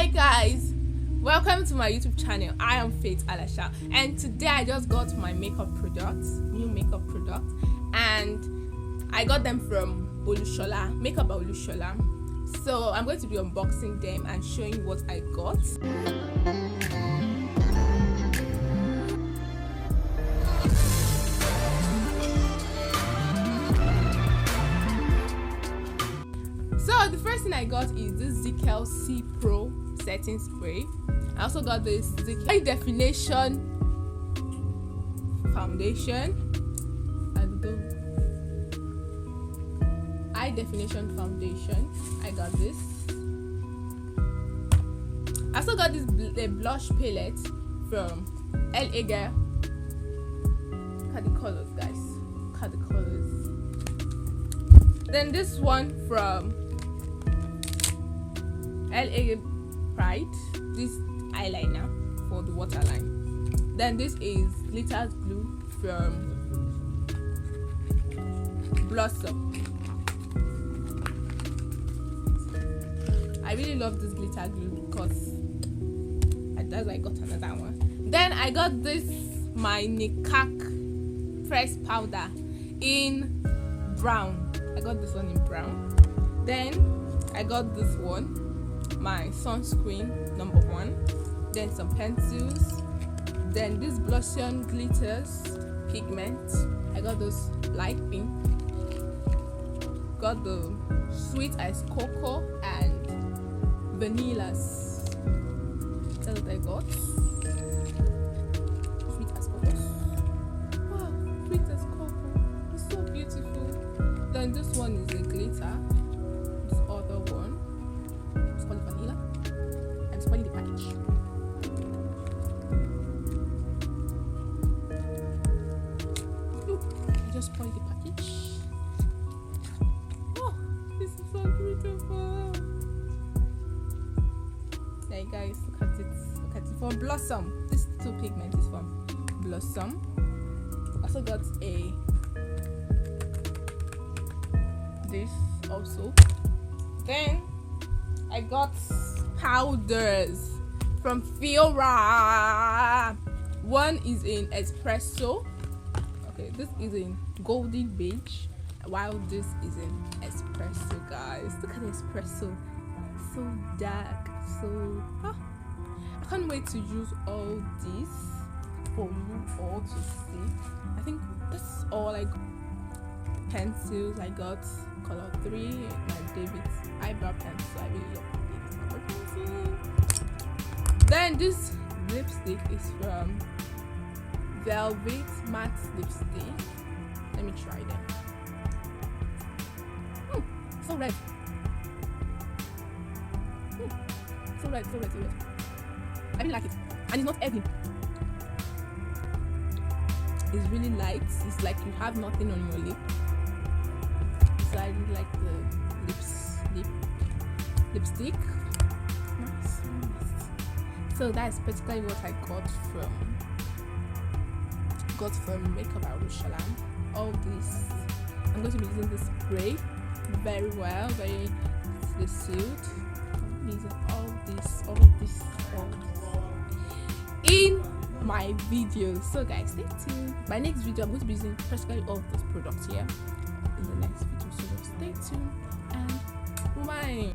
Hi guys, welcome to my YouTube channel. I am Faith Alasha, and today I just got my new makeup products, and I got them from Olushola, Makeup by Olushola. So I'm going to be unboxing them and showing you what I got. So the first thing I got is this Zikel C Pro setting spray. I also got this Zikel high definition foundation. High definition foundation. I got this. I also got this blush palette from LA Girl. Look at the colors, guys. Look at the colors. Then this one from LA Pride, this eyeliner for the waterline. Then this is glitter glue from Blossom. I really love this glitter glue because that's why I got another one. Then I got this my Nikak press powder in brown. I got this one in brown. Then I got this one, my sunscreen #1, then some pencils, then this Blossom glitters pigment. I got those light pink, got the sweet ice cocoa and vanillas. That's what I got. Sweet ice cocoa. Wow, sweet ice cocoa. It's so beautiful. Then this one is a glitter. This other one, it's called vanilla. I'm spoiling the package. Look, I just spoiled the package. Oh, this is so beautiful. Hey guys, look at it. Look at it. From Blossom. This two pigment is from Blossom. Also got this also. Then I got powders from Fiora. One is in espresso. Okay, this is in golden beige, while this is in espresso, guys. Look at the espresso. So dark. So I can't wait to use all this for you all to see. I think that's all I got. Pencils, I got color 3, my David's eyebrow pencil. I really love the pencil. Then this lipstick is from Velvet Matte Lipstick. Let me try them. So red. So red. I really like it, and it's not heavy. It's really light. It's like you have nothing on your lip. So I really like the lipstick. Nice. So that's basically what I got from Makeup by Olushola. All this, I'm going to be using this spray very well, very sealed. I'm using all this in my video. So guys, stay tuned. My next video, I'm going to be using practically all of these products here in the next video. So stay tuned and bye.